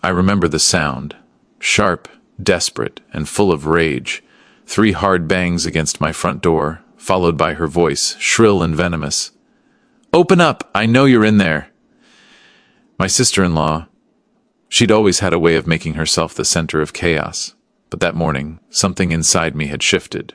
I remember the sound, sharp, desperate, and full of rage. 3 hard bangs against my front door, followed by her voice, shrill and venomous. "Open up! I know you're in there!" My sister-in-law, she'd always had a way of making herself the center of chaos, but that morning, something inside me had shifted.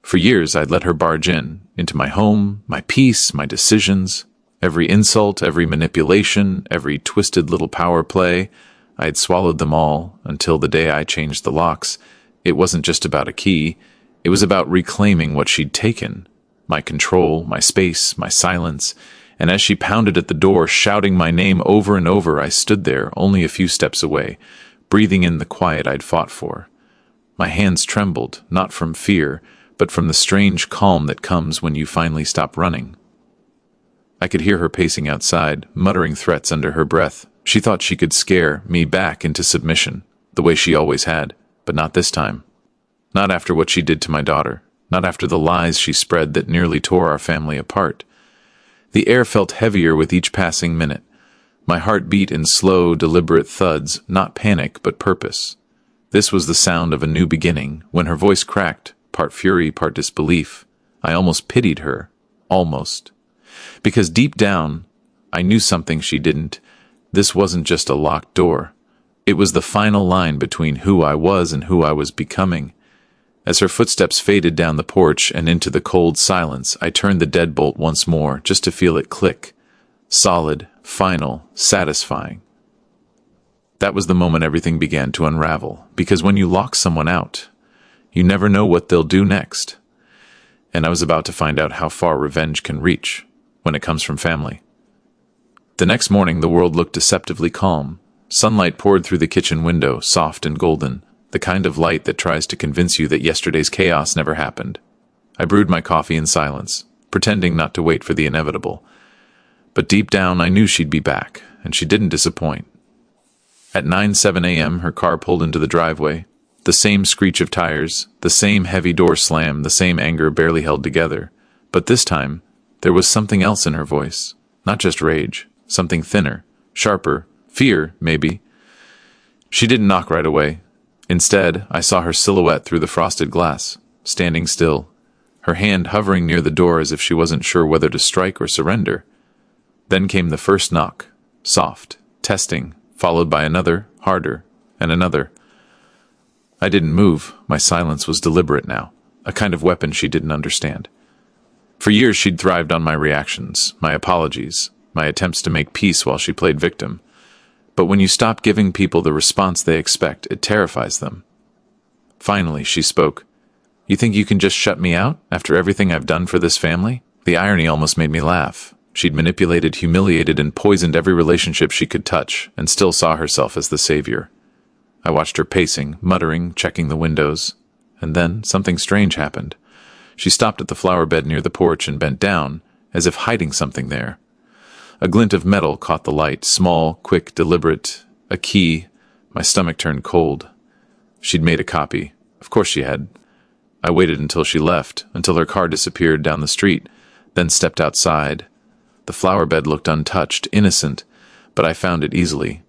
For years, I'd let her barge into my home, my peace, my decisions. Every insult, every manipulation, every twisted little power play, I had swallowed them all until the day I changed the locks. It wasn't just about a key, it was about reclaiming what she'd taken. My control, my space, my silence. And as she pounded at the door, shouting my name over and over, I stood there, only a few steps away, breathing in the quiet I'd fought for. My hands trembled, not from fear, but from the strange calm that comes when you finally stop running. I could hear her pacing outside, muttering threats under her breath. She thought she could scare me back into submission, the way she always had, but not this time. Not after what she did to my daughter, not after the lies she spread that nearly tore our family apart. The air felt heavier with each passing minute. My heart beat in slow, deliberate thuds, not panic, but purpose. This was the sound of a new beginning. When her voice cracked, part fury, part disbelief, I almost pitied her. Almost. Because deep down, I knew something she didn't. This wasn't just a locked door. It was the final line between who I was and who I was becoming. As her footsteps faded down the porch and into the cold silence, I turned the deadbolt once more, just to feel it click. Solid, final, satisfying. That was the moment everything began to unravel, because when you lock someone out, you never know what they'll do next. And I was about to find out how far revenge can reach when it comes from family. The next morning, the world looked deceptively calm. Sunlight poured through the kitchen window, soft and golden, the kind of light that tries to convince you that yesterday's chaos never happened. I brewed my coffee in silence, pretending not to wait for the inevitable. But deep down, I knew she'd be back, and she didn't disappoint. At 9:07 a.m., her car pulled into the driveway. The same screech of tires, the same heavy door slam, the same anger barely held together. But this time, there was something else in her voice. Not just rage, something thinner, sharper, fear, maybe. She didn't knock right away. Instead, I saw her silhouette through the frosted glass, standing still, her hand hovering near the door as if she wasn't sure whether to strike or surrender. Then came the first knock, soft, testing, followed by another, harder, and another. I didn't move. My silence was deliberate now, a kind of weapon she didn't understand. For years she'd thrived on my reactions, my apologies, my attempts to make peace while she played victim. But when you stop giving people the response they expect, it terrifies them. Finally, she spoke. "You think you can just shut me out after everything I've done for this family?" The irony almost made me laugh. She'd manipulated, humiliated, and poisoned every relationship she could touch, and still saw herself as the savior. I watched her pacing, muttering, checking the windows. And then something strange happened. She stopped at the flower bed near the porch and bent down, as if hiding something there. A glint of metal caught the light, small, quick, deliberate. A key. My stomach turned cold. She'd made a copy. Of course she had. I waited until she left, until her car disappeared down the street, then stepped outside. The flower bed looked untouched, innocent, but I found it easily.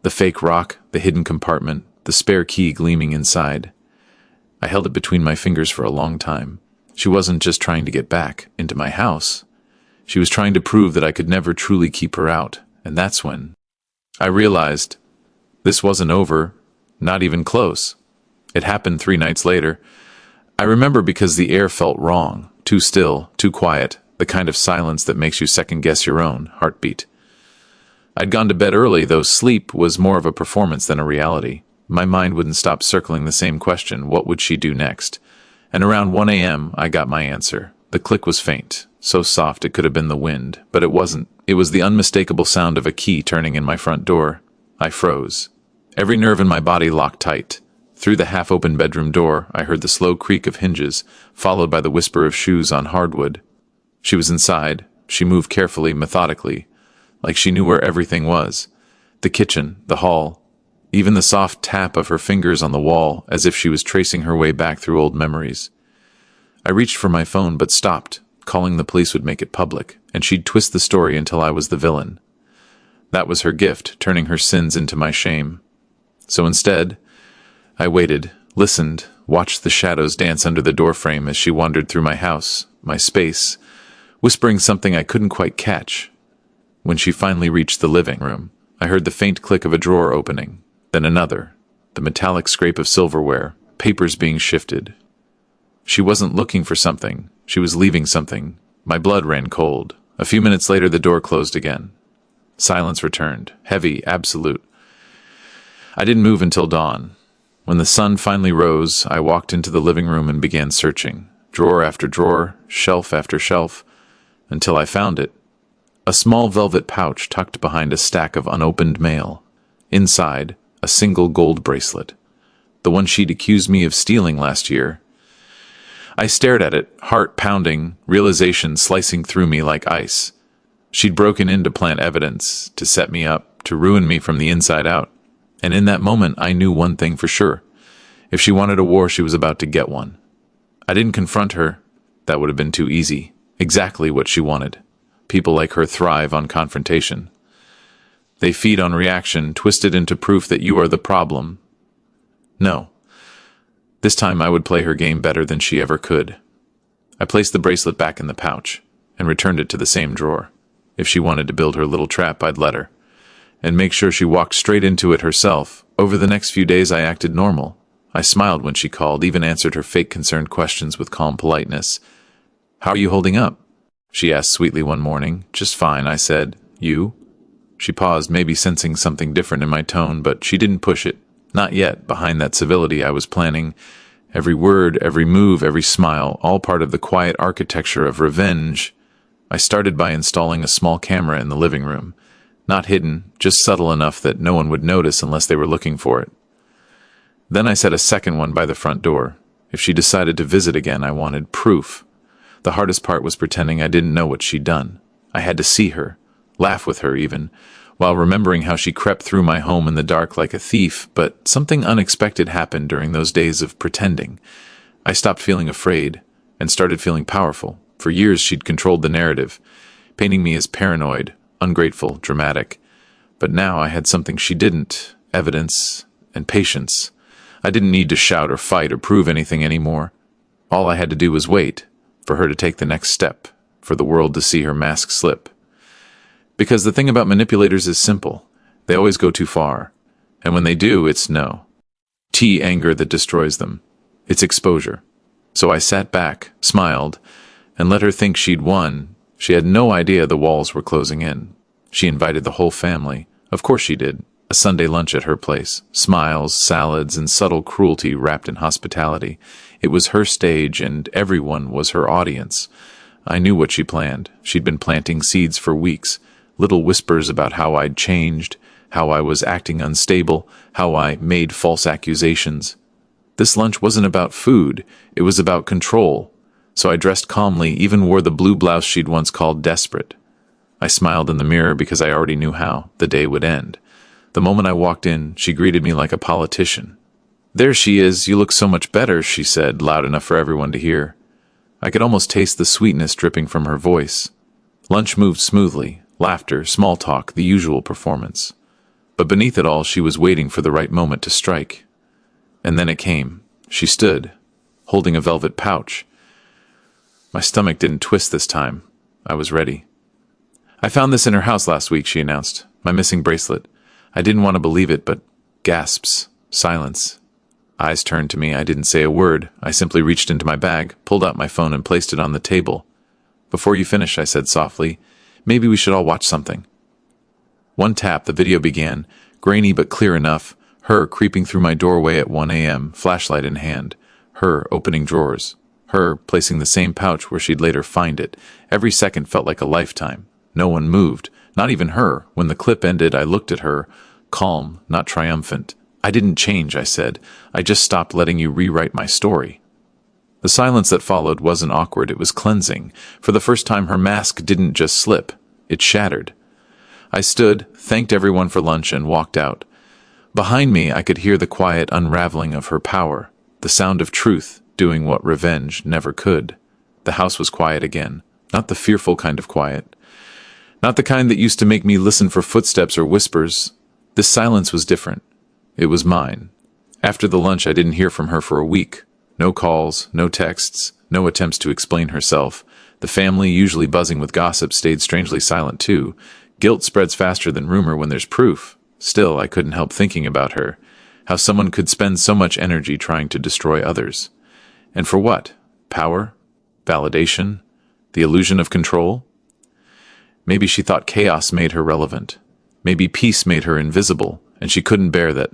The fake rock, the hidden compartment, the spare key gleaming inside. I held it between my fingers for a long time. She wasn't just trying to get back into my house. She was trying to prove that I could never truly keep her out, and that's when I realized this wasn't over, not even close. It happened 3 nights later. I remember because the air felt wrong, too still, too quiet, the kind of silence that makes you second-guess your own heartbeat. I'd gone to bed early, though sleep was more of a performance than a reality. My mind wouldn't stop circling the same question: what would she do next? And around 1 a.m., I got my answer. The click was faint, so soft it could have been the wind, but it wasn't. It was the unmistakable sound of a key turning in my front door. I froze. Every nerve in my body locked tight. Through the half-open bedroom door, I heard the slow creak of hinges, followed by the whisper of shoes on hardwood. She was inside. She moved carefully, methodically, like she knew where everything was. The kitchen, the hall, even the soft tap of her fingers on the wall, as if she was tracing her way back through old memories. I reached for my phone, but stopped. Calling the police would make it public, and she'd twist the story until I was the villain. That was her gift, turning her sins into my shame. So instead, I waited, listened, watched the shadows dance under the doorframe as she wandered through my house, my space, whispering something I couldn't quite catch. When she finally reached the living room, I heard the faint click of a drawer opening, then another, the metallic scrape of silverware, papers being shifted. She wasn't looking for something. She was leaving something. My blood ran cold. A few minutes later, the door closed again. Silence returned, heavy, absolute. I didn't move until dawn. When the sun finally rose, I walked into the living room and began searching, drawer after drawer, shelf after shelf, until I found it. A small velvet pouch tucked behind a stack of unopened mail. Inside, a single gold bracelet. The one she'd accused me of stealing last year. I stared at it, heart pounding, realization slicing through me like ice. She'd broken in to plant evidence, to set me up, to ruin me from the inside out. And in that moment, I knew one thing for sure. If she wanted a war, she was about to get one. I didn't confront her. That would have been too easy. Exactly what she wanted. People like her thrive on confrontation. They feed on reaction, twisted into proof that you are the problem. No. This time I would play her game better than she ever could. I placed the bracelet back in the pouch and returned it to the same drawer. If she wanted to build her little trap, I'd let her, and make sure she walked straight into it herself. Over the next few days, I acted normal. I smiled when she called, even answered her fake concerned questions with calm politeness. "How are you holding up?" she asked sweetly one morning. "Just fine," I said. "You?" She paused, maybe sensing something different in my tone, but she didn't push it. Not yet. Behind that civility, I was planning. Every word, every move, every smile, all part of the quiet architecture of revenge. I started by installing a small camera in the living room. Not hidden, just subtle enough that no one would notice unless they were looking for it. Then I set a second one by the front door. If she decided to visit again, I wanted proof. The hardest part was pretending I didn't know what she'd done. I had to see her, laugh with her even, while remembering how she crept through my home in the dark like a thief. But something unexpected happened during those days of pretending. I stopped feeling afraid and started feeling powerful. For years she'd controlled the narrative, painting me as paranoid, ungrateful, dramatic. But now I had something she didn't, evidence and patience. I didn't need to shout or fight or prove anything anymore. All I had to do was wait, for her to take the next step, for the world to see her mask slip. Because the thing about manipulators is simple. They always go too far. And when they do, it's no anger that destroys them. It's exposure. So I sat back, smiled, and let her think she'd won. She had no idea the walls were closing in. She invited the whole family. Of course she did. A Sunday lunch at her place. Smiles, salads, and subtle cruelty wrapped in hospitality. It was her stage, and everyone was her audience. I knew what she planned. She'd been planting seeds for weeks. Little whispers about how I'd changed, how I was acting unstable, how I made false accusations. This lunch wasn't about food. It was about control. So I dressed calmly, even wore the blue blouse she'd once called desperate. I smiled in the mirror because I already knew how the day would end. The moment I walked in, she greeted me like a politician. "There she is. You look so much better," she said, loud enough for everyone to hear. I could almost taste the sweetness dripping from her voice. Lunch moved smoothly. Laughter, small talk, the usual performance. But beneath it all, she was waiting for the right moment to strike. And then it came. She stood, holding a velvet pouch. My stomach didn't twist this time. I was ready. "I found this in her house last week," she announced. "My missing bracelet." I didn't want to believe it, but gasps, silence. Eyes turned to me. I didn't say a word. I simply reached into my bag, pulled out my phone, and placed it on the table. "Before you finish," I said softly, "maybe we should all watch something." One tap, the video began, grainy but clear enough. Her creeping through my doorway at 1 a.m., flashlight in hand. Her opening drawers. Her placing the same pouch where she'd later find it. Every second felt like a lifetime. No one moved, not even her. When the clip ended, I looked at her, calm, not triumphant. "I didn't change," I said. "I just stopped letting you rewrite my story." The silence that followed wasn't awkward, it was cleansing. For the first time, her mask didn't just slip, it shattered. I stood, thanked everyone for lunch, and walked out. Behind me, I could hear the quiet unraveling of her power, the sound of truth doing what revenge never could. The house was quiet again, not the fearful kind of quiet. Not the kind that used to make me listen for footsteps or whispers. This silence was different. It was mine. After the lunch, I didn't hear from her for a week. No calls, no texts, no attempts to explain herself. The family, usually buzzing with gossip, stayed strangely silent too. Guilt spreads faster than rumor when there's proof. Still, I couldn't help thinking about her. How someone could spend so much energy trying to destroy others. And for what? Power? Validation? The illusion of control? Maybe she thought chaos made her relevant. Maybe peace made her invisible, and she couldn't bear that.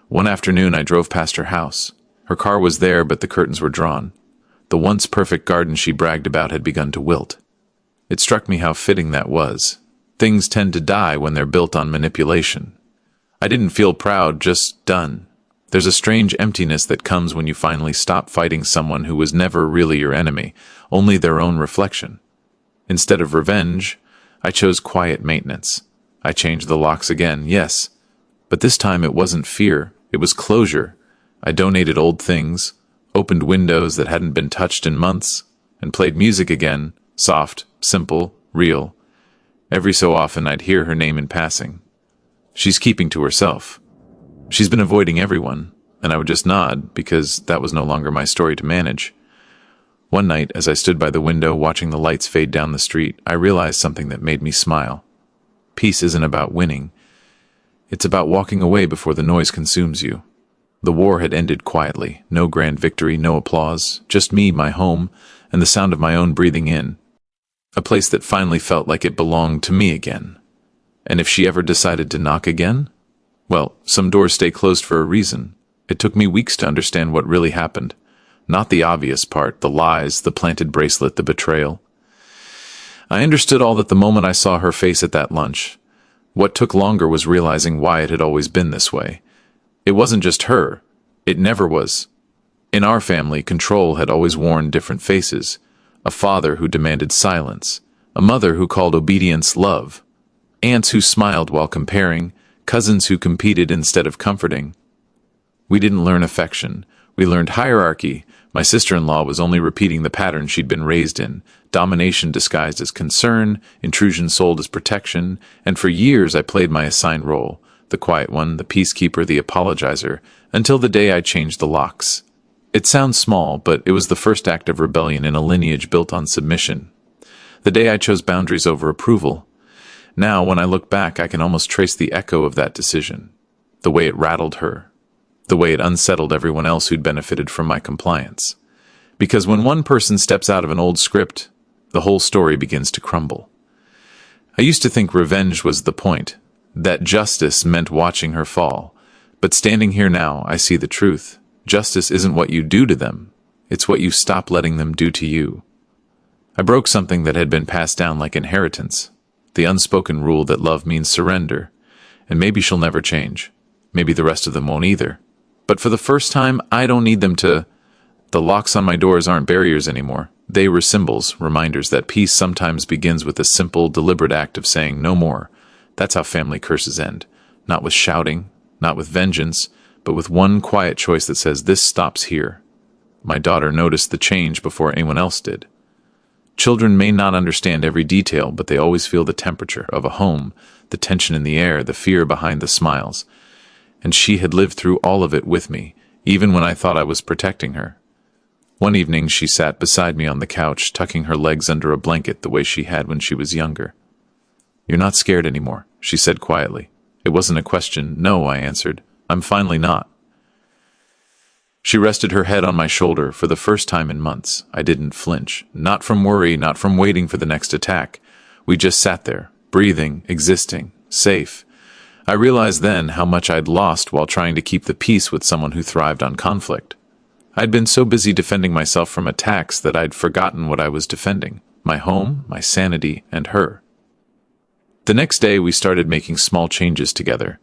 One afternoon I drove past her house. Her car was there, but the curtains were drawn. The once perfect garden she bragged about had begun to wilt. It struck me how fitting that was. Things tend to die when they're built on manipulation. I didn't feel proud, just done. There's a strange emptiness that comes when you finally stop fighting someone who was never really your enemy, only their own reflection. Instead of revenge, I chose quiet maintenance. I changed the locks again, yes. But this time it wasn't fear, it was closure. I donated old things, opened windows that hadn't been touched in months, and played music again, soft, simple, real. Every so often I'd hear her name in passing. She's keeping to herself. She's been avoiding everyone, and I would just nod because that was no longer my story to manage. One night, as I stood by the window watching the lights fade down the street, I realized something that made me smile. Peace isn't about winning. It's about walking away before the noise consumes you. The war had ended quietly. No grand victory, no applause. Just me, my home, and the sound of my own breathing in. A place that finally felt like it belonged to me again. And if she ever decided to knock again? Well, some doors stay closed for a reason. It took me weeks to understand what really happened. Not the obvious part, the lies, the planted bracelet, the betrayal. I understood all that the moment I saw her face at that lunch. What took longer was realizing why it had always been this way. It wasn't just her. It never was. In our family, control had always worn different faces. A father who demanded silence. A mother who called obedience love. Aunts who smiled while comparing. Cousins who competed instead of comforting. We didn't learn affection. We learned hierarchy. My sister-in-law was only repeating the pattern she'd been raised in. Domination disguised as concern, intrusion sold as protection, and for years I played my assigned role. The quiet one, the peacekeeper, the apologizer, until the day I changed the locks. It sounds small, but it was the first act of rebellion in a lineage built on submission. The day I chose boundaries over approval. Now, when I look back, I can almost trace the echo of that decision. The way it rattled her. The way it unsettled everyone else who'd benefited from my compliance. Because when one person steps out of an old script, the whole story begins to crumble. I used to think revenge was the point, that justice meant watching her fall. But standing here now, I see the truth. Justice isn't what you do to them. It's what you stop letting them do to you. I broke something that had been passed down like inheritance. The unspoken rule that love means surrender. And maybe she'll never change. Maybe the rest of them won't either. But for the first time, I don't need them to... The locks on my doors aren't barriers anymore. They were symbols, reminders that peace sometimes begins with a simple, deliberate act of saying no more. That's how family curses end. Not with shouting, not with vengeance, but with one quiet choice that says, this stops here. My daughter noticed the change before anyone else did. Children may not understand every detail, but they always feel the temperature of a home, the tension in the air, the fear behind the smiles. And she had lived through all of it with me, even when I thought I was protecting her. One evening she sat beside me on the couch, tucking her legs under a blanket the way she had when she was younger. "You're not scared anymore," she said quietly. It wasn't a question. "No," I answered. "I'm finally not." She rested her head on my shoulder for the first time in months. I didn't flinch. Not from worry, not from waiting for the next attack. We just sat there, breathing, existing, safe. I realized then how much I'd lost while trying to keep the peace with someone who thrived on conflict. I'd been so busy defending myself from attacks that I'd forgotten what I was defending. My home, my sanity, and her. The next day we started making small changes together.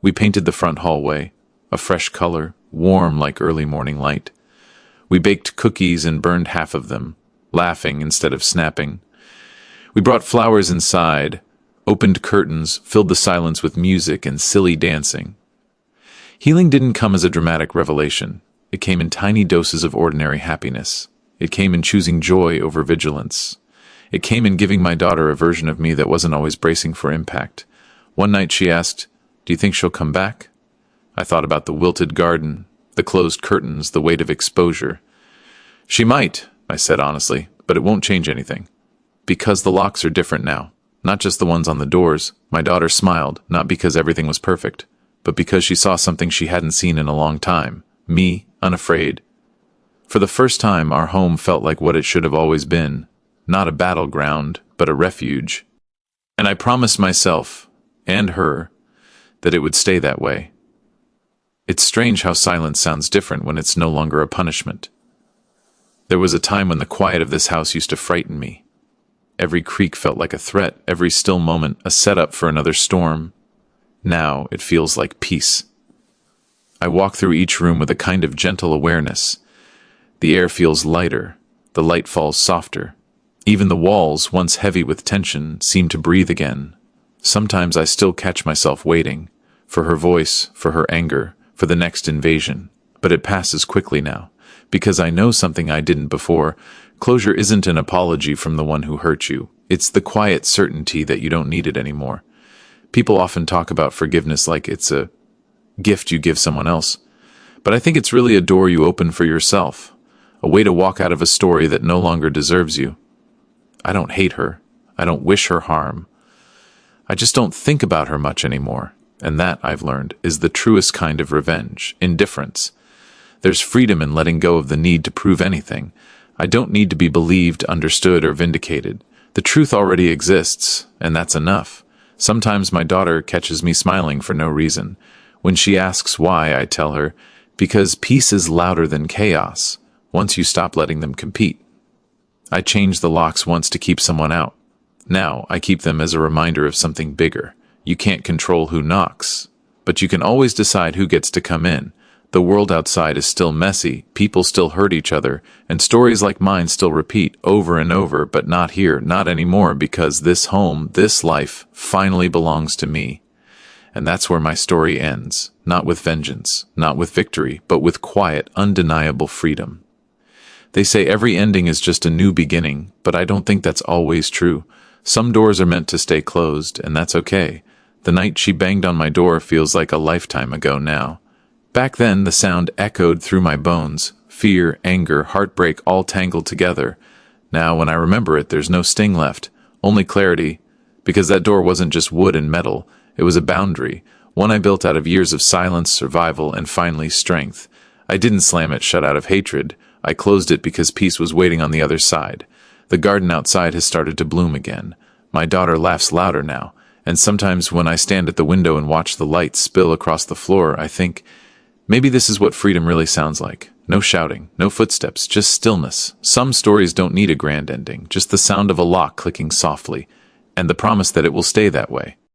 We painted the front hallway, a fresh color, warm like early morning light. We baked cookies and burned half of them, laughing instead of snapping. We brought flowers inside, opened curtains, filled the silence with music and silly dancing. Healing didn't come as a dramatic revelation. It came in tiny doses of ordinary happiness. It came in choosing joy over vigilance. It came in giving my daughter a version of me that wasn't always bracing for impact. One night she asked, "Do you think she'll come back?" I thought about the wilted garden, the closed curtains, the weight of exposure. "She might," I said honestly, "but it won't change anything. Because the locks are different now. Not just the ones on the doors." My daughter smiled, not because everything was perfect, but because she saw something she hadn't seen in a long time. Me, unafraid. For the first time, our home felt like what it should have always been. Not a battleground, but a refuge. And I promised myself, and her, that it would stay that way. It's strange how silence sounds different when it's no longer a punishment. There was a time when the quiet of this house used to frighten me. Every creak felt like a threat, every still moment a setup for another storm. Now it feels like peace. I walk through each room with a kind of gentle awareness. The air feels lighter, the light falls softer. Even the walls, once heavy with tension, seem to breathe again. Sometimes I still catch myself waiting, for her voice, for her anger, for the next invasion. But it passes quickly now, because I know something I didn't before. Closure isn't an apology from the one who hurt you. It's the quiet certainty that you don't need it anymore. People often talk about forgiveness like it's a gift you give someone else. But I think it's really a door you open for yourself, a way to walk out of a story that no longer deserves you. I don't hate her. I don't wish her harm. I just don't think about her much anymore. And that, I've learned, is the truest kind of revenge, indifference. There's freedom in letting go of the need to prove anything. I don't need to be believed, understood, or vindicated. The truth already exists, and that's enough. Sometimes my daughter catches me smiling for no reason. When she asks why, I tell her, because peace is louder than chaos, once you stop letting them compete. I changed the locks once to keep someone out. Now I keep them as a reminder of something bigger. You can't control who knocks, but you can always decide who gets to come in. The world outside is still messy, people still hurt each other, and stories like mine still repeat over and over, but not here, not anymore, because this home, this life, finally belongs to me. And that's where my story ends, not with vengeance, not with victory, but with quiet, undeniable freedom. They say every ending is just a new beginning, but I don't think that's always true. Some doors are meant to stay closed, and that's okay. The night she banged on my door feels like a lifetime ago now. Back then, the sound echoed through my bones, fear, anger, heartbreak all tangled together. Now, when I remember it, there's no sting left, only clarity, because that door wasn't just wood and metal, it was a boundary, one I built out of years of silence, survival, and finally strength. I didn't slam it shut out of hatred. I closed it because peace was waiting on the other side. The garden outside has started to bloom again. My daughter laughs louder now, and sometimes when I stand at the window and watch the light spill across the floor, I think, maybe this is what freedom really sounds like. No shouting, no footsteps, just stillness. Some stories don't need a grand ending, just the sound of a lock clicking softly, and the promise that it will stay that way.